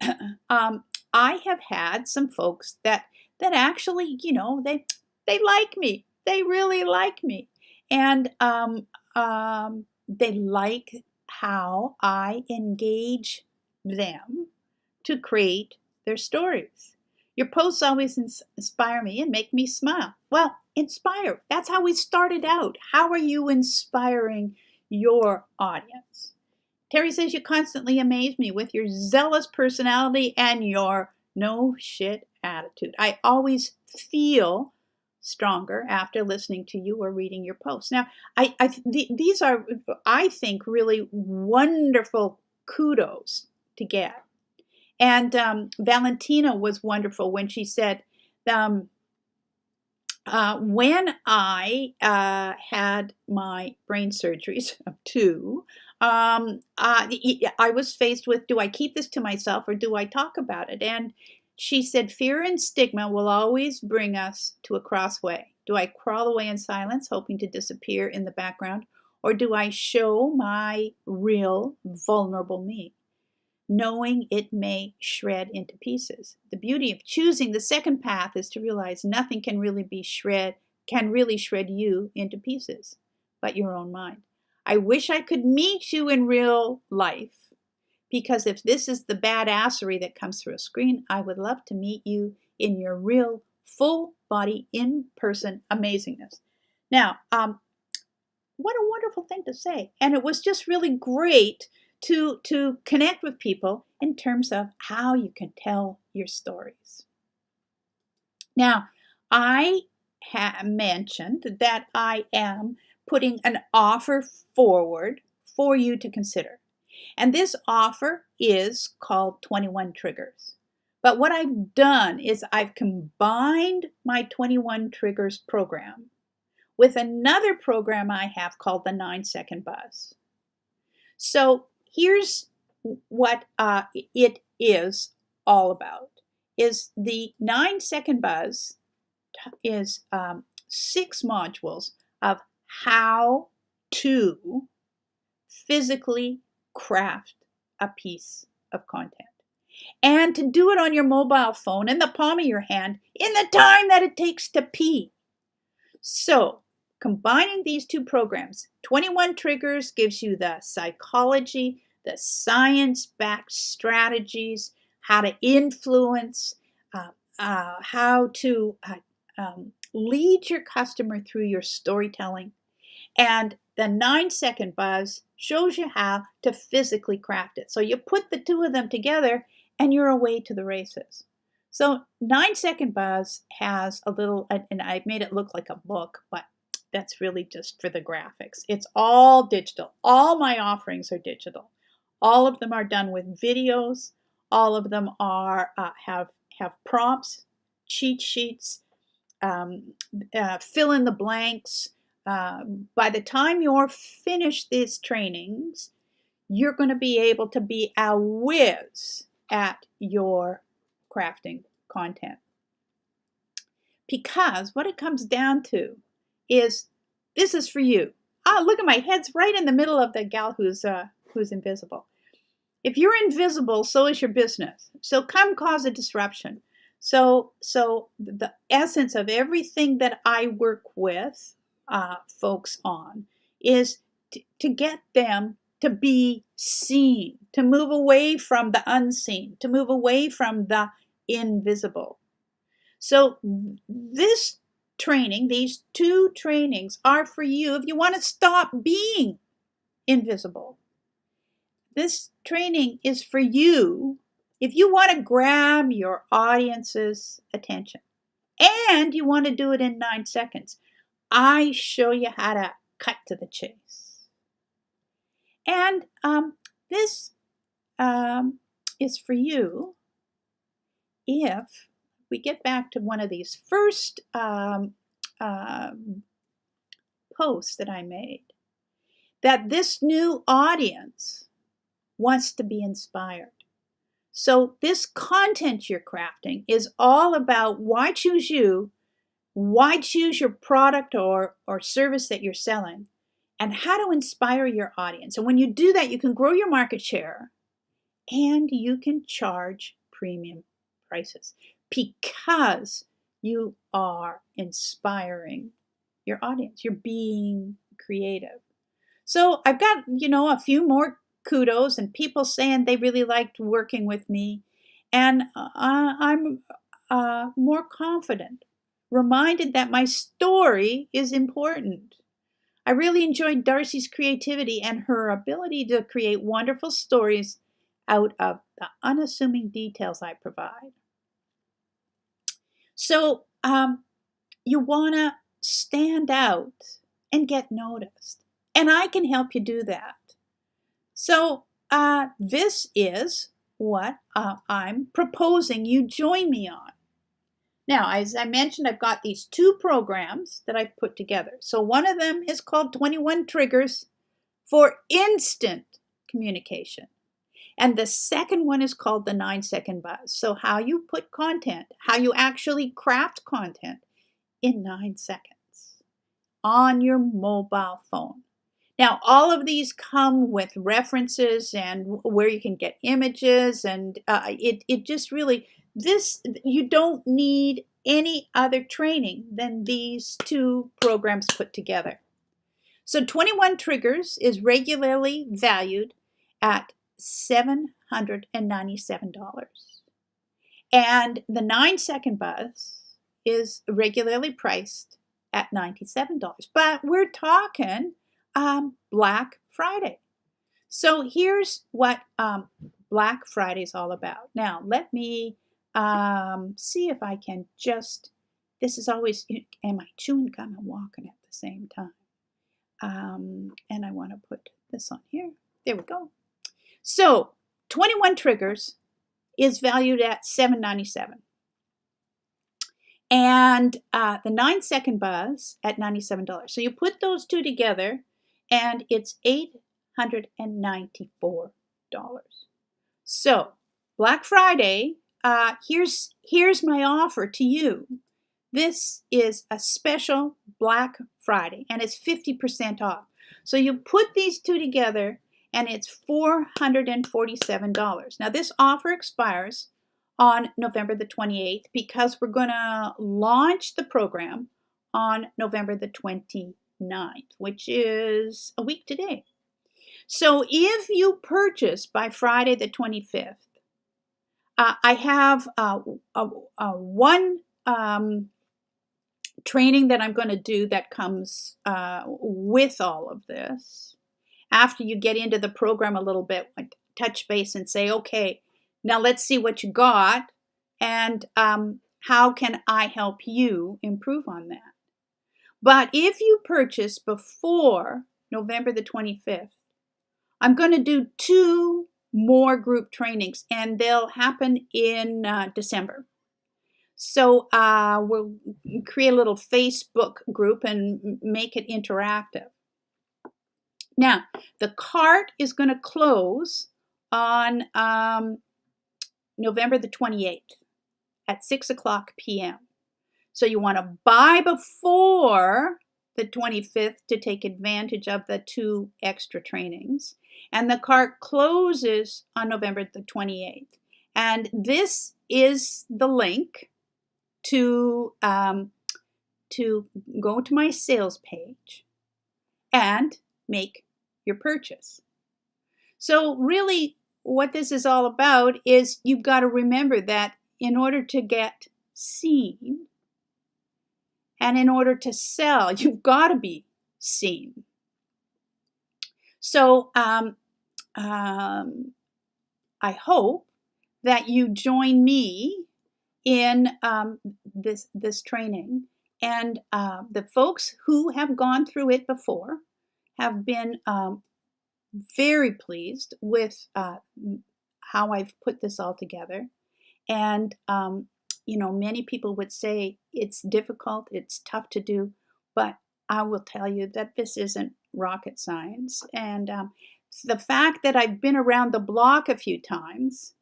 I have had some folks that actually, they like me. They really like me. And they like how I engage them to create their stories. Your posts always inspire me and make me smile. Well, inspire. That's how we started out. How are you inspiring your audience? Terry says, you constantly amaze me with your zealous personality and your no shit attitude. I always feel stronger after listening to you or reading your posts. Now, these are, I think, really wonderful kudos to get. And Valentina was wonderful when she said, when I had my brain surgeries of 2, I was faced with, do I keep this to myself or do I talk about it? And she said, fear and stigma will always bring us to a crossway. Do I crawl away in silence, hoping to disappear in the background? Or do I show my real, vulnerable me, knowing it may shred into pieces? The beauty of choosing the second path is to realize nothing can really shred you into pieces but your own mind. I wish I could meet you in real life, because if this is the badassery that comes through a screen, I would love to meet you in your real, full body, in-person amazingness. Now, what a wonderful thing to say. And it was just really great to connect with people in terms of how you can tell your stories. Now, I mentioned that I am putting an offer forward for you to consider. And this offer is called 21 Triggers. But what I've done is I've combined my 21 Triggers program with another program I have called the 9-Second Buzz. So here's what it is all about. Is the 9-Second Buzz is 6 modules of how to physically craft a piece of content, and to do it on your mobile phone in the palm of your hand in the time that it takes to pee. So combining these 2 programs, 21 Triggers gives you the psychology, the science-backed strategies, how to influence, how to lead your customer through your storytelling. And the 9-Second Buzz shows you how to physically craft it. So you put the 2 of them together and you're away to the races. So 9-Second Buzz has a little, and I've made it look like a book, but that's really just for the graphics. It's all digital. All my offerings are digital. All of them are done with videos. All of them are have prompts, cheat sheets, fill in the blanks. By the time you're finished these trainings, you're going to be able to be a whiz at your crafting content. Because what it comes down to is, this is for you. Oh, look at my head's right in the middle of the gal who's invisible. If you're invisible, so is your business. So come cause a disruption. So the essence of everything that I work with folks on is to get them to be seen, to move away from the unseen, to move away from the invisible. So this training, these 2 trainings are for you if you want to stop being invisible. This training is for you if you want to grab your audience's attention and you want to do it in 9 seconds. I show you how to cut to the chase. And this is for you if we get back to one of these first posts that I made, that this new audience wants to be inspired. So this content you're crafting is all about why choose you, why choose your product or service that you're selling, and how to inspire your audience. And when you do that, you can grow your market share and you can charge premium prices because you are inspiring your audience. You're being creative. So I've got, a few more kudos and people saying they really liked working with me. And I'm more confident, reminded that my story is important. I really enjoyed Darcy's creativity and her ability to create wonderful stories out of the unassuming details I provide. So you want to stand out and get noticed. And I can help you do that. So this is what I'm proposing you join me on. Now, as I mentioned, I've got these 2 programs that I've put together. So one of them is called 21 Triggers for Instant Communication. And the second one is called the 9-second buzz. So how you put content, how you actually craft content in 9 seconds on your mobile phone. Now, all of these come with references and where you can get images, and it just really, you don't need any other training than these 2 programs put together. So 21 Triggers is regularly valued at $797. And the 9-second buzz is regularly priced at $97. But we're talking Black Friday. So here's what Black Friday is all about. Now, let me see if I can just, this is always, am I chewing gum and walking at the same time? And I want to put this on here. There we go. So 21 Triggers is valued at $797. And the 9-second buzz at $97. So you put those 2 together and it's $894. So Black Friday, here's my offer to you. This is a special Black Friday and it's 50% off. So you put these 2 together and it's $447. Now this offer expires on November the 28th because we're going to launch the program on November the 29th, which is a week today. So if you purchase by Friday the 25th, I have one training that I'm going to do that comes with all of this. After you get into the program a little bit, like touch base and say, okay, now let's see what you got and how can I help you improve on that. But if you purchase before November the 25th, I'm going to do 2 more group trainings and they'll happen in December. So we'll create a little Facebook group and make it interactive. Now, the cart is going to close on November the 28th at 6:00 p.m. So you want to buy before the 25th to take advantage of the 2 extra trainings. And the cart closes on November the 28th. And this is the link to go to my sales page and make your purchase. So really what this is all about is you've got to remember that in order to get seen and in order to sell, you've got to be seen. So I hope that you join me in this training. And the folks who have gone through it before have been very pleased with how I've put this all together. And, you know, many people would say it's difficult, it's tough to do, but I will tell you that this isn't rocket science. And the fact that I've been around the block a few times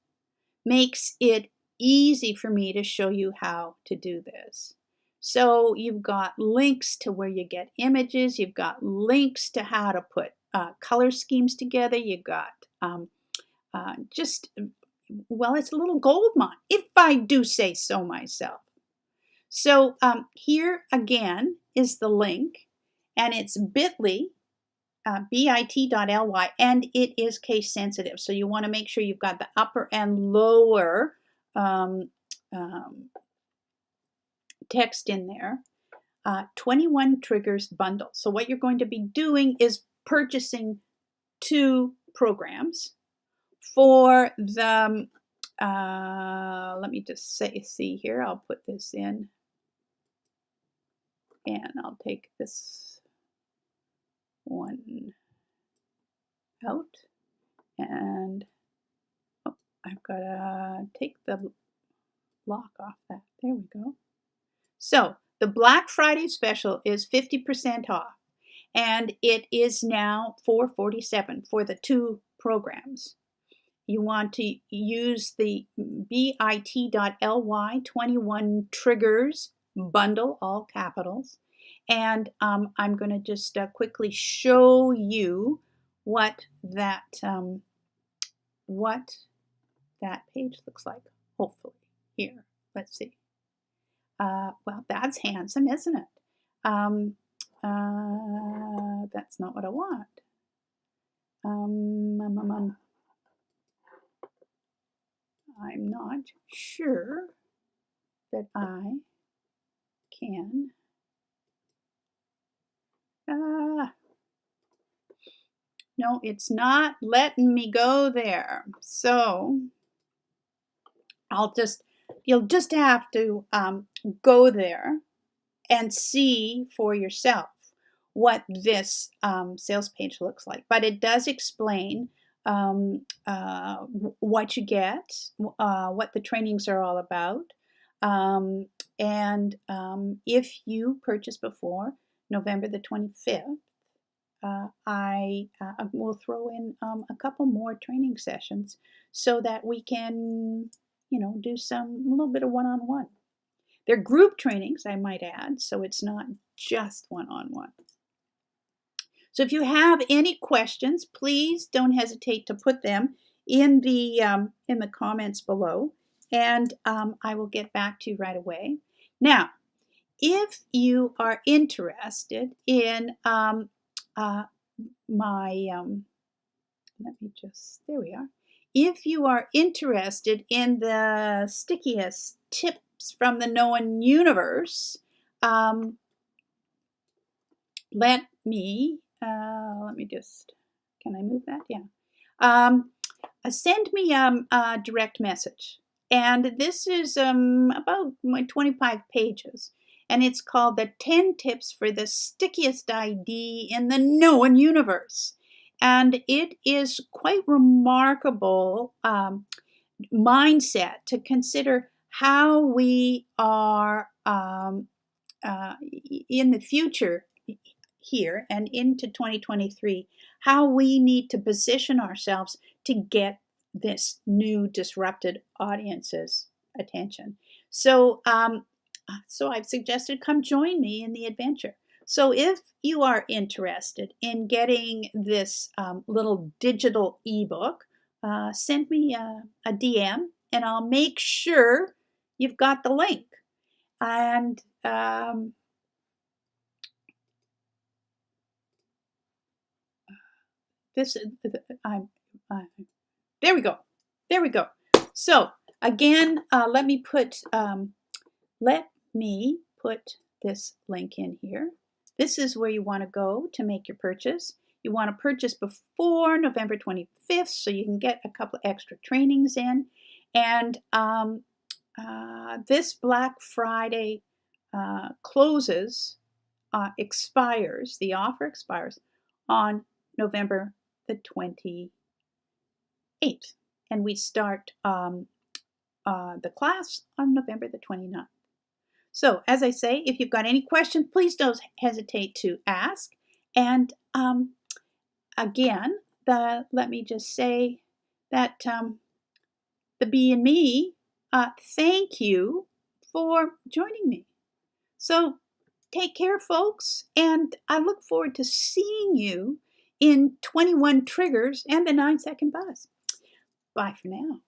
makes it easy for me to show you how to do this. So you've got links to where you get images, you've got links to how to put color schemes together, you've got well, it's a little gold mine, if I do say so myself. So here again is the link, and it's bit.ly, bit.ly, and it is case sensitive. So you want to make sure you've got the upper and lower text in there. 21 triggers bundle. So what you're going to be doing is purchasing 2 programs for the, let me just see here, I'll put this in, and I'll take this one out, and I've got to take the lock off that. There we go. So the Black Friday special is 50% off, and it is now $4.47 for the 2 programs. You want to use the bit.ly 21 triggers bundle, all capitals. And I'm going to just quickly show you what that page looks like, hopefully. Here, let's see. Well, that's handsome, isn't it? That's not what I want. I'm not sure that I can. No, it's not letting me go there. So you'll just have to go there and see for yourself what this sales page looks like. But it does explain what you get, what the trainings are all about. And if you purchase before November the 25th, I will throw in a couple more training sessions so that we can, you know, do a little bit of one-on-one. They're group trainings, I might add, so it's not just one-on-one. So if you have any questions, please don't hesitate to put them in the comments below, and I will get back to you right away. Now, if you are interested in there we are. If you are interested in the stickiest tips from the known universe, let me just, can I move that? Yeah. Send me a direct message. And this is about 25 pages. And it's called the 10 Tips for the Stickiest ID in the Known Universe. And it is quite remarkable mindset to consider how we are in the future here and into 2023, how we need to position ourselves to get this new disrupted audience's attention. So I've suggested come join me in the adventure. So if you are interested in getting this little digital ebook, send me a DM and I'll make sure you've got the link. And there we go. There we go. So again, let me put this link in here. This is where you want to go to make your purchase. You want to purchase before November 25th so you can get a couple extra trainings in. And this Black Friday expires, the offer expires on November the 28th. and we start the class on November the 29th. So, as I say, if you've got any questions, please don't hesitate to ask. And again, let me just say that the Bee and me, thank you for joining me. So, take care, folks, and I look forward to seeing you in 21 Triggers and the 9-Second Buzz. Bye for now.